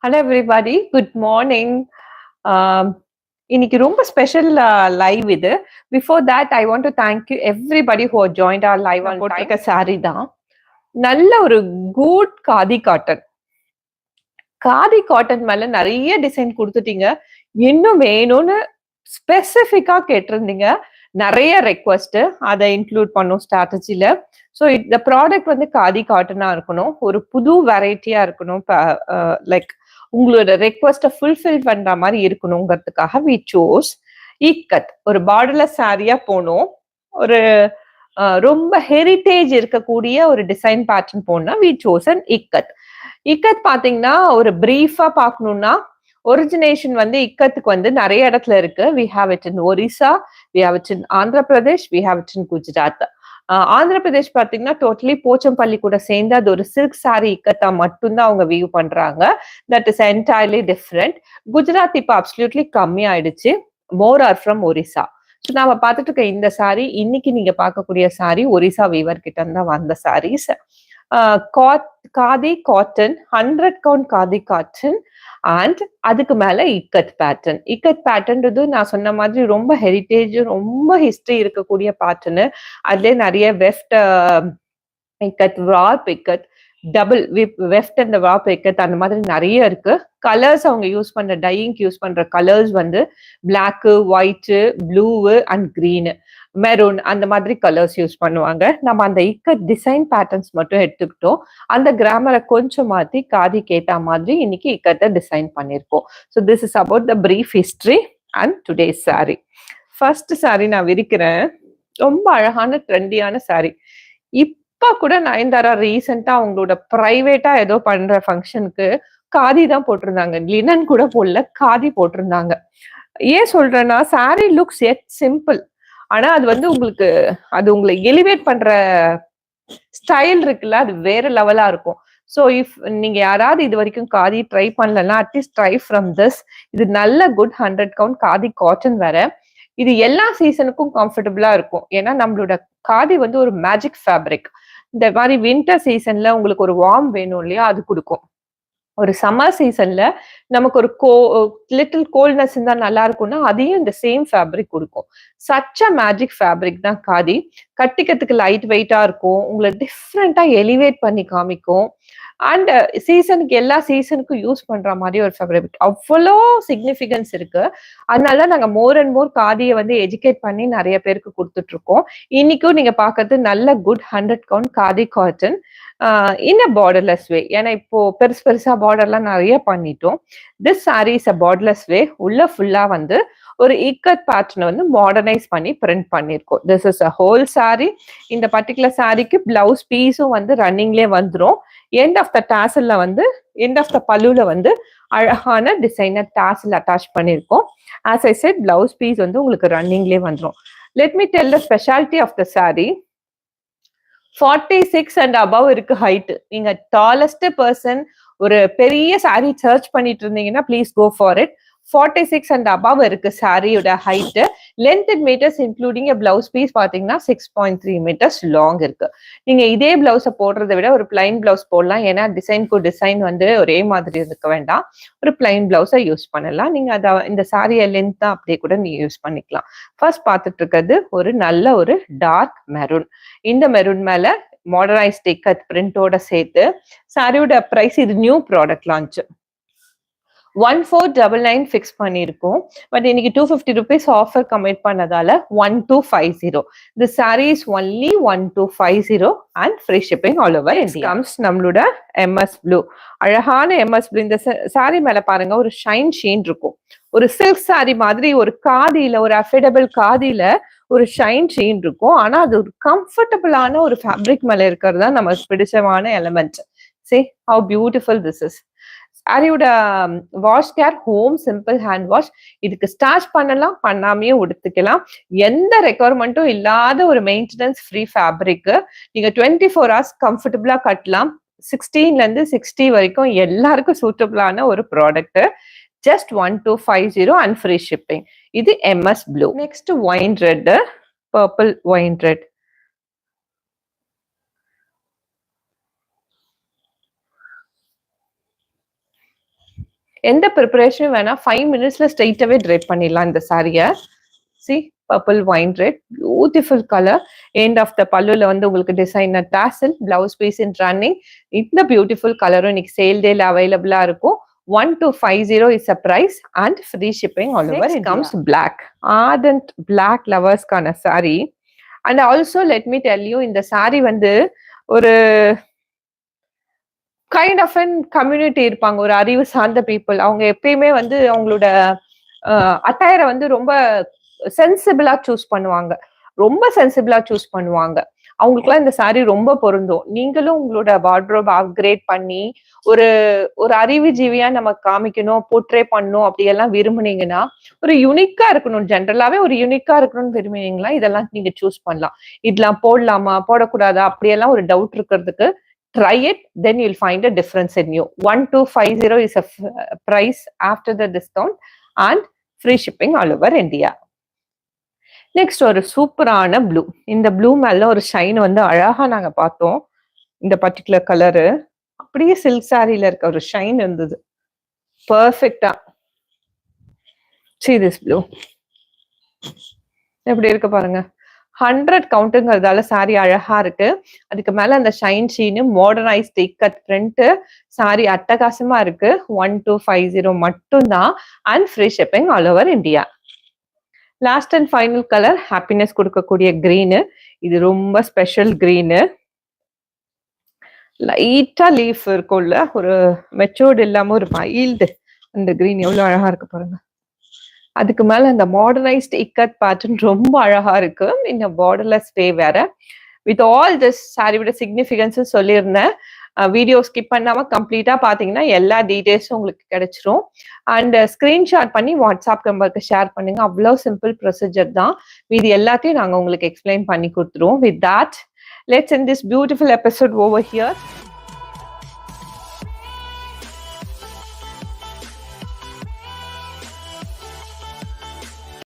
Hello everybody, good morning. இன்னைக்கு ரொம்ப special live இது. Before that, I want to thank you everybody who have joined our live on போட்டிருக்க saree தான். நல்ல ஒரு good khadi cotton. Khadi cotton மேல நிறைய டிசைன் கொடுத்துட்டீங்க. இன்னும் வேணும்னு ஸ்பெசிஃபிக்கா கேட்டிருந்தீங்க. நிறைய ரெக்வஸ்ட் அதை இன்க்ளூட் பண்ணும் ஸ்ட்ராட்டஜில. ஸோ இந்த ப்ராடக்ட் வந்து காதி காட்டனா இருக்கணும், ஒரு புது வெரைட்டியா இருக்கணும், லைக் உங்களோட ரெக்வஸ்ட ஃபுல்ஃபில் பண்ற மாதிரி இருக்கணுங்கிறதுக்காக வி சோஸ் இக்கத். ஒரு பார்டர்லெஸ் சாரியா போனோம், ஒரு ரொம்ப ஹெரிட்டேஜ் இருக்கக்கூடிய ஒரு டிசைன் பேட்டர்ன் போனா வி சோஸ் அண்ட் இக்கத். இக்கத் பாத்தீங்கன்னா ஒரு பிரீஃபா பார்க்கணும்னா ஒரிஜினேஷன் வந்து இக்கத்துக்கு வந்து நிறைய இடத்துல இருக்கு. We have it in Orissa, we have it in Andhra Pradesh, we have it in Gujarat. Andhra Pradesh பாத்தீங்கன்னா டோட்டலி போச்சம்பள்ளி கூட சேர்ந்து அது ஒரு சில்க் சாரி இக்கத்தா மட்டும்தான் அவங்க வியூ பண்றாங்க. That is entirely different. Gujarat இப்போ அப்சல்யூட்லி கம்மி ஆயிடுச்சு. More or from Orissa. So நாம பார்த்துட்டு இருக்க இந்த சாரி, இன்னைக்கு நீங்க பார்க்கக்கூடிய சாரி ஒரிசா வீவர் கிட்ட தான் வந்த saris. Khadi cotton, 100 count khadi cotton and அதுக்கு மேல இக்கத் பேட்டர்ன். இக்கத் பேட்டர்ன்றது நான் சொன்ன மாதிரி ரொம்ப ஹெரிட்டேஜ், ரொம்ப ஹிஸ்டரி இருக்கக்கூடிய பேட்டர்னு. அதுல நிறைய weft ikat, warp ikat, double weft and warp ikat அந்த மாதிரி நிறைய இருக்கு. கலர்ஸ் அவங்க யூஸ் பண்ற டையிங்க்கு யூஸ் பண்ற கலர்ஸ் வந்து black, white, blue and green, maroon அந்த மாதிரி கலர்ஸ் யூஸ் பண்ணுவாங்க. நம்ம அந்த இக்கத் டிசைன் பேட்டர்ன்ஸ் மட்டும் எடுத்துக்கிட்டோம். அந்த கிராமரை கொஞ்சம் மாத்தி காதிக்கு ஏத்த மாதிரி இன்னைக்கு இக்கத்தை டிசைன் பண்ணியிருக்கோம். So this is about the brief history and today's sorry. First sorry நான் விரிக்கிறேன். ரொம்ப அழகான ட்ரெண்டியான சாரி. இப்ப கூட நயன்தாரா ரீசெண்டா அவங்களோட பிரைவேட்டா ஏதோ பண்ற ஃபங்க்ஷனுக்கு காதி தான் போட்டிருந்தாங்க, லினன் கூட போடல, காதி போட்டிருந்தாங்க. ஏன் சொல்றேன்னா சாரி லுக்ஸ் எட் சிம்பிள், ஆனா அது வந்து உங்களுக்கு அது உங்களை எலிவேட் பண்ற ஸ்டைல் இருக்குல்ல, அது வேற லெவலா இருக்கும். ஸோ இஃப் நீங்க யாராவது இது வரைக்கும் காதி ட்ரை பண்ணலன்னா அட்லீஸ்ட் ட்ரை ஃப்ரம் திஸ். இது நல்ல குட் 100 கவுண்ட் காதி காட்டன் வேற. இது எல்லா சீசனுக்கும் கம்ஃபர்டபுளா இருக்கும். ஏன்னா நம்மளோட காதி வந்து ஒரு மேஜிக் ஃபேப்ரிக். இந்த மாதிரி வின்டர் சீசன்ல உங்களுக்கு ஒரு வார்ம் வேணும் இல்லையா, அது கொடுக்கும். ஒரு சம்மர் சீசன்ல நமக்கு ஒரு லிட்டில் கோல்ட்னஸ் இருந்தா நல்லா இருக்கும்னா அதையும் இந்த சேம் ஃபேப்ரிக் கொடுக்கும். சச் அ மேஜிக் ஃபேப்ரிக் தான் காதி. கட்டிக்கிறதுக்கு லைட் வெயிட்டா இருக்கும், உங்களை டிஃப்ரெண்டா எலிவேட் பண்ணி காமிக்கும். அண்ட் சீசனுக்கு எல்லா சீசனுக்கும் யூஸ் பண்ற மாதிரி ஒரு ஃபேப்ரிக், அவ்வளோ சிக்னிஃபிகன்ஸ் இருக்கு. அதனால நாங்க மோர் அண்ட் மோர் காதியை வந்து எஜுகேட் பண்ணி நிறைய பேருக்கு கொடுத்துட்டு இருக்கோம். இன்னைக்கும் நீங்க பாக்குறது நல்ல good 100 count khadi cotton in a borderless way. ஏன்னா இப்போ பெருசா பார்டர்லாம் நிறைய பண்ணிட்டோம். This sari is a borderless way. உள்ள ஃபுல்லா வந்து ஒரு இக்கத் பேட்டர்னை வந்து மாடர்னைஸ் பண்ணி பிரிண்ட் பண்ணிருக்கோம். This is a whole sorry. இந்த பர்டிகுலர் சாரிக்கு பிளவுஸ் பீஸும் வந்து ரன்னிங்லேயே வந்துடும். எண்ட் ஆஃப் த டாசல்ல வந்து எண்ட் ஆஃப் த பல்லுல வந்து அழகான டிசைனர் டாசல் அட்டாச் பண்ணிருக்கோம். As I said blouse piece வந்து உங்களுக்கு ரன்னிங்லேயே வந்துடும். Let me tell the speciality of the sari. 46 and above இருக்கு ஹைட். நீங்க டாலஸ்ட் பர்சன் ஒரு பெரிய சாரி சர்ச் பண்ணிட்டு இருந்தீங்கன்னா please go for it. 46 and above இருக்கு சாரியோட height. Length in metres including blouse piece பாத்தீங்கன்னா 6.3 மீட்டர்ஸ் லாங் இருக்கு. நீங்க இதே பிளவுஸை போடுறதை விட ஒரு பிளைன் பிளவுஸ் போடலாம். ஏன்னா டிசைனுக்கு டிசைன் வந்து ஒரே மாதிரி இருக்க வேண்டாம். ஒரு பிளைன் பிளவுஸை யூஸ் பண்ணலாம். நீங்க அதை இந்த சாரியை லென்த்தா அப்படியே கூட நீங்க யூஸ் பண்ணிக்கலாம். ஃபர்ஸ்ட் பார்த்துட்டு இருக்கிறது ஒரு நல்ல ஒரு டார்க் மெரூன். இந்த மெரூன் மேல மாடர்னைஸ்ட் இக்கத் பிரிண்டோட சேர்த்து சாரியோட பிரைஸ், இது நியூ ப்ராடக்ட் லான்ச், 1499 ஃபிக்ஸ் பண்ணிருக்கோம். பட் இன்னைக்கு 250 rupees ஆஃபர் கமிட் பண்ணதால 1250. The saree is only 1250 and free shipping all over India. Comes நம்மளோட MS Blue. அழகான MS Blue. இந்த சாரி மேல பாருங்க ஒரு ஷைன் ஷீன் இருக்கும். ஒரு சில்க் சாரி மாதிரி ஒரு காதியில, ஒரு அஃபோர்டபிள் காதியில ஒரு ஷைன் ஷீன் இருக்கும். ஆனா அது ஒரு கம்ஃபர்டபுளான ஒரு ஃபேப்ரிக் மேல இருக்கிறது தான் நம்ம பிடிச்சமான element. See how beautiful this is. சாரியோட wash care home simple hand wash. இதுக்கு ஸ்டார்ச் பண்ணலாம், பண்ணாமையே உடுத்துக்கலாம். எந்த ரெக்குவயர்மெண்ட்டும் இல்லாத ஒரு மெயின்டெனன்ஸ் ஃப்ரீ ஃபேப்ரிக். நீங்க 24 hours கம்ஃபர்டபுளா கட்டலாம். 16ல இருந்து 60 வரைக்கும் எல்லாருக்கும் சூட்டபிளான ஒரு product. Just 1250 and free shipping. இது MS Blue. Next wine red, purple wine red. எந்த ப்ரிப்பரேஷனும் வேணா 5 மினிட்ஸ்ல ஸ்ட்ரெயிட்டாவே ட்ரைப் பண்ணிடலாம் இந்த சாரியை. See purple wine red, beautiful colour. End of the பல்லுல வந்து உங்களுக்கு designer tassel, blouse piece in running. இந்த பியூட்டிஃபுல் கலரும் இன்னைக்கு சேல் டேல அவைலபிளா இருக்கும். 1250 is a price and free shipping all over India. Comes black, ardent black loversக்கான saree. And also let me tell you, இந்த saree வந்து ஒரு கைண்ட் ஆஃப் அன் கம்யூனிட்டி இருப்பாங்க, ஒரு அறிவு சார்ந்த பீப்புள். அவங்க எப்பயுமே வந்து அவங்களோட அட்டையரை வந்து ரொம்ப சென்சிபிளா சூஸ் பண்ணுவாங்க, ரொம்ப சென்சிபிளா சூஸ் பண்ணுவாங்க. அவங்களுக்குலாம் இந்த சாரி ரொம்ப பொருந்தும். நீங்களும் உங்களோட வார்ட்ரோப் அப்கிரேட் பண்ணி ஒரு ஒரு அறிவுஜீவியா நம்ம காமிக்கணும், போர்ட்ரே பண்ணணும் அப்படியெல்லாம் விரும்புனீங்கன்னா, ஒரு யூனிக்கா இருக்கணும், ஜென்ரலாவே ஒரு யூனிக்கா இருக்கணும்னு விரும்புனீங்களா இதெல்லாம் நீங்க சூஸ் பண்ணலாம். இதெல்லாம் போடலாமா போடக்கூடாதா அப்படியெல்லாம் ஒரு டவுட் இருக்கிறதுக்கு try it, then you'll find a difference in you. 1250 is a price after the discount and free shipping all over India. Next ஒரு சூப்பரான ப்ளூ. இந்த ப்ளூ மேல ஒரு ஷைன் வந்து அழகா நாங்க பார்த்தோம். இந்த பர்டிகுலர் கலரு அப்படியே சில்க் சாரியில இருக்க ஒரு ஷைன் இருந்தது பர்ஃபெக்டா. see this blue எப்படி இருக்கு பாருங்க. 100 கவுண்ட்டுங்கிறதால சாரி அழகா இருக்கு. அதுக்கு மேல அந்த shine sheen, modernised ikat print, sari அட்டகாசமா இருக்கு. 1250 மட்டும்தான் and free shipping all over India. Last and final colour happiness கொடுக்கக்கூடிய கிரீனு. இது ரொம்ப ஸ்பெஷல் கிரீனு. லைட்டா லீஃப் இருக்கும்ல, ஒரு மெச்சூர்டு இல்லாம ஒரு மைல்டு அந்த கிரீன் எவ்வளவு அழகா இருக்கு பாருங்க. அதுக்கு மேல அந்த மாடர்னைஸ்ட் இக்கட் பேட்டர்ன் ரொம்ப அழகா இருக்கு. இந்த பார்டர்லெஸ் வே வேற. வித் ஆல் திஸ் சாரியோட சிக்னிஃபிகன்ஸும் சொல்லியிருந்தேன். வீடியோ ஸ்கிப் பண்ணாம கம்ப்ளீட்டா பாத்தீங்கன்னா எல்லா டீடைல்ஸும் உங்களுக்கு கிடைச்சிரும். அண்ட் ஸ்கிரீன்ஷாட் பண்ணி வாட்ஸ்அப் நம்பருக்கு ஷேர் பண்ணுங்க. அவ்வளோ சிம்பிள் ப்ரொசீஜர் தான். இது எல்லாத்தையும் நாங்க உங்களுக்கு எக்ஸ்பிளைன் பண்ணி கொடுத்துருவோம். With that, let's end this beautiful episode over here.